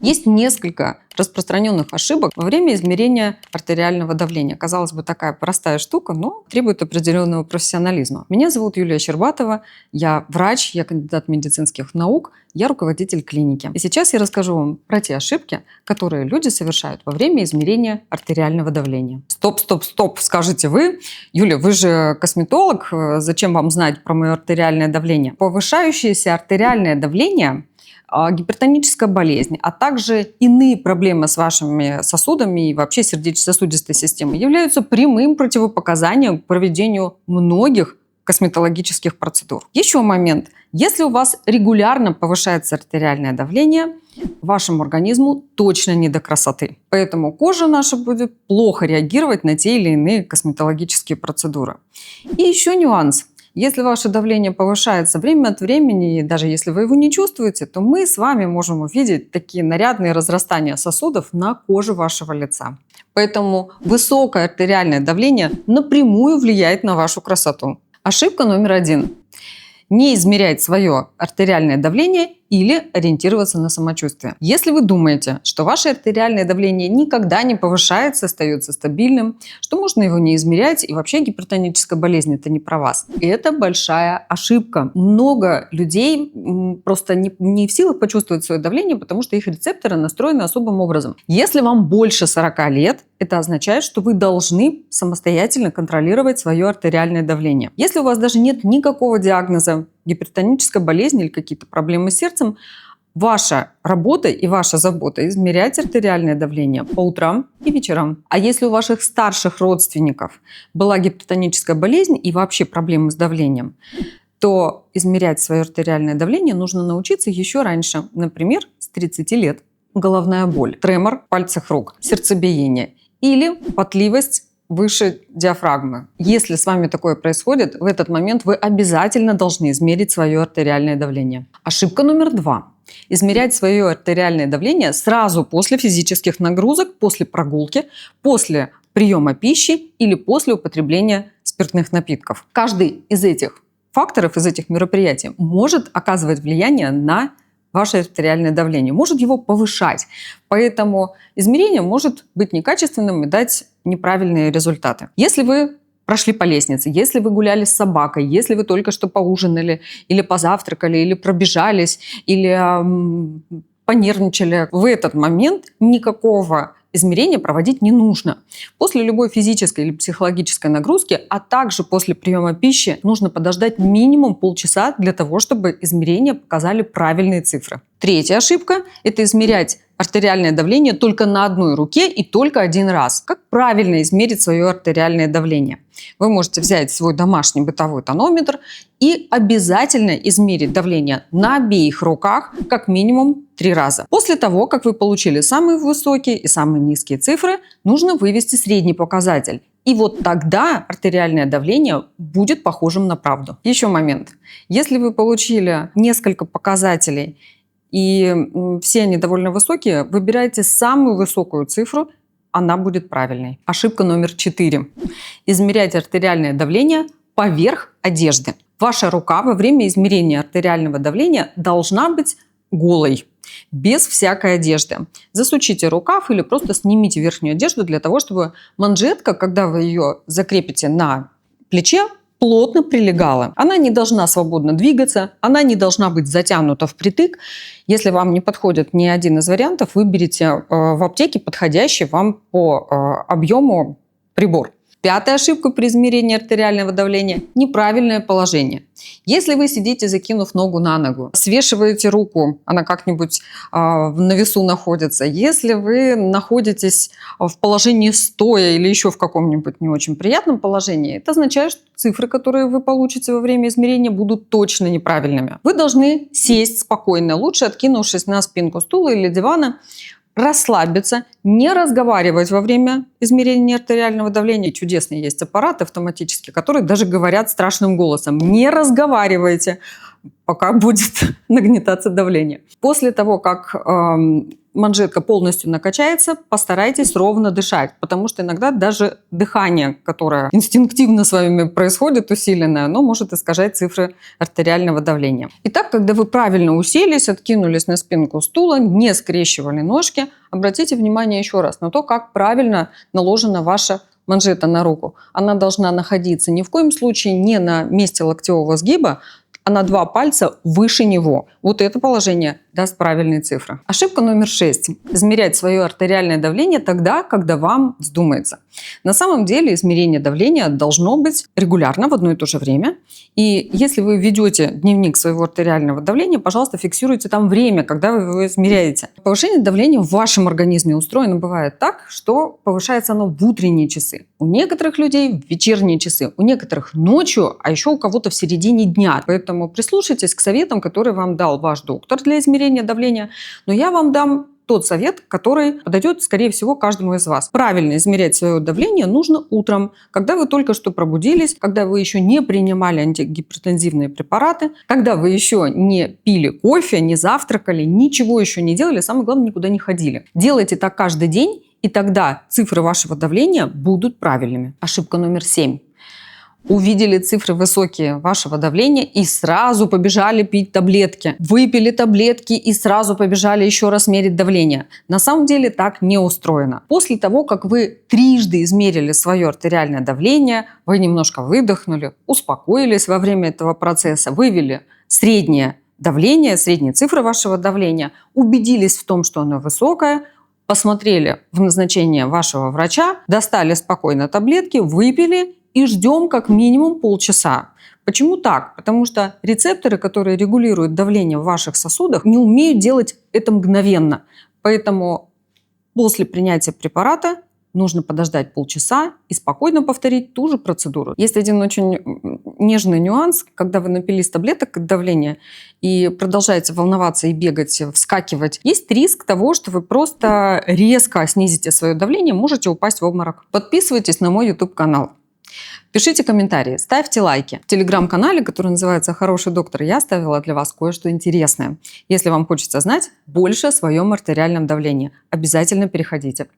Есть несколько распространенных ошибок во время измерения артериального давления. Казалось бы, такая простая штука, но требует определенного профессионализма. Меня зовут Юлия Щербатова, я врач, я кандидат медицинских наук, я руководитель клиники. И сейчас я расскажу вам про те ошибки, которые люди совершают во время измерения артериального давления. Стоп, скажете вы. Юля, вы же косметолог, зачем вам знать про мое артериальное давление? Повышающееся артериальное давление, гипертоническая болезнь, а также иные проблемы с вашими сосудами и вообще сердечно-сосудистой системой являются прямым противопоказанием к проведению многих косметологических процедур. Еще момент. Если у вас регулярно повышается артериальное давление, вашему организму точно не до красоты. Поэтому кожа наша будет плохо реагировать на те или иные косметологические процедуры. И еще нюанс. Если ваше давление повышается время от времени, и даже если вы его не чувствуете, то мы с вами можем увидеть такие нарядные разрастания сосудов на коже вашего лица. Поэтому высокое артериальное давление напрямую влияет на вашу красоту. Ошибка номер 1. Не измерять свое артериальное давление или ориентироваться на самочувствие. Если вы думаете, что ваше артериальное давление никогда не повышается, остается стабильным, что можно его не измерять и вообще гипертоническая болезнь – это не про вас. Это большая ошибка. Много людей просто не в силах почувствовать свое давление, потому что их рецепторы настроены особым образом. Если вам больше 40 лет, это означает, что вы должны самостоятельно контролировать свое артериальное давление. Если у вас даже нет никакого диагноза гипертоническая болезнь или какие-то проблемы с сердцем, ваша работа и ваша забота измерять артериальное давление по утрам и вечерам. А если у ваших старших родственников была гипертоническая болезнь и вообще проблемы с давлением, то измерять свое артериальное давление нужно научиться еще раньше, например, с 30 лет. Головная боль, тремор в пальцах рук, сердцебиение или потливость выше диафрагмы. Если с вами такое происходит, в этот момент вы обязательно должны измерить свое артериальное давление. Ошибка номер 2. Измерять свое артериальное давление сразу после физических нагрузок, после прогулки, после приема пищи или после употребления спиртных напитков. Каждый из этих факторов, из этих мероприятий может оказывать влияние на ваше артериальное давление, может его повышать. Поэтому измерение может быть некачественным и дать неправильные результаты. Если вы прошли по лестнице, если вы гуляли с собакой, если вы только что поужинали или позавтракали, или пробежались, или понервничали, в этот момент никакого измерения проводить не нужно. После любой физической или психологической нагрузки, а также после приема пищи, нужно подождать минимум полчаса для того, чтобы измерения показали правильные цифры. Третья ошибка – это измерять артериальное давление только на одной руке и только один раз. Как правильно измерить свое артериальное давление? Вы можете взять свой домашний бытовой тонометр и обязательно измерить давление на обеих руках как минимум 3 раза. После того, как вы получили самые высокие и самые низкие цифры, нужно вывести средний показатель. И вот тогда артериальное давление будет похожим на правду. Еще момент. Если вы получили несколько показателей и все они довольно высокие, выбирайте самую высокую цифру, она будет правильной. Ошибка номер 4. Измерять артериальное давление поверх одежды. Ваша рука во время измерения артериального давления должна быть голой, без всякой одежды. Засучите рукав или просто снимите верхнюю одежду для того, чтобы манжетка, когда вы ее закрепите на плече, плотно прилегала. Она не должна свободно двигаться, она не должна быть затянута впритык. Если вам не подходит ни один из вариантов, выберите в аптеке подходящий вам по объему прибор. 5-я ошибка при измерении артериального давления – неправильное положение. Если вы сидите, закинув ногу на ногу, свешиваете руку, она как-нибудь на весу находится. Если вы находитесь в положении стоя или еще в каком-нибудь не очень приятном положении, это означает, что цифры, которые вы получите во время измерения, будут точно неправильными. Вы должны сесть спокойно, лучше откинувшись на спинку стула или дивана, расслабиться, не разговаривать во время измерения артериального давления. Чудесные есть аппараты автоматические, которые даже говорят страшным голосом. Не разговаривайте. пока будет нагнетаться давление. После того, как манжетка полностью накачается, постарайтесь ровно дышать, потому что иногда даже дыхание, которое инстинктивно с вами происходит, усиленное, оно может искажать цифры артериального давления. Итак, когда вы правильно уселись, откинулись на спинку стула, не скрещивали ножки, обратите внимание еще раз на то, как правильно наложена ваша манжета на руку. Она должна находиться ни в коем случае не на месте локтевого сгиба, а на 2 пальца выше него. Вот это положение даст правильные цифры. Ошибка номер 6. Измерять свое артериальное давление тогда, когда вам вздумается. На самом деле измерение давления должно быть регулярно в одно и то же время. И если вы ведете дневник своего артериального давления, пожалуйста, фиксируйте там время, когда вы его измеряете. Повышение давления в вашем организме устроено бывает так, что повышается оно в утренние часы. У некоторых людей в вечерние часы, у некоторых ночью, а еще у кого-то в середине дня. Поэтому прислушайтесь к советам, которые вам дал ваш доктор для измерения давления. Но я вам дам тот совет, который подойдет, скорее всего, каждому из вас. Правильно измерять свое давление нужно утром, когда вы только что пробудились, когда вы еще не принимали антигипертензивные препараты, когда вы еще не пили кофе, не завтракали, ничего еще не делали, самое главное, никуда не ходили. Делайте так каждый день, и тогда цифры вашего давления будут правильными. Ошибка номер 7. Увидели цифры высокие вашего давления и сразу побежали пить таблетки. Выпили таблетки и сразу побежали еще раз мерить давление. На самом деле так не устроено. После того, как вы трижды измерили свое артериальное давление, вы немножко выдохнули, успокоились во время этого процесса, вывели среднее давление, средние цифры вашего давления, убедились в том, что оно высокое, посмотрели в назначение вашего врача, достали спокойно таблетки, выпили и ждем как минимум полчаса. Почему так? Потому что рецепторы, которые регулируют давление в ваших сосудах, не умеют делать это мгновенно. Поэтому после принятия препарата нужно подождать полчаса и спокойно повторить ту же процедуру. Есть один очень нежный нюанс, когда вы напились таблеток от давления и продолжаете волноваться и бегать, вскакивать. Есть риск того, что вы просто резко снизите свое давление, можете упасть в обморок. Подписывайтесь на мой YouTube-канал. Пишите комментарии, ставьте лайки. В телеграм-канале, который называется «Хороший доктор», я оставила для вас кое-что интересное. Если вам хочется знать больше о своем артериальном давлении, обязательно переходите.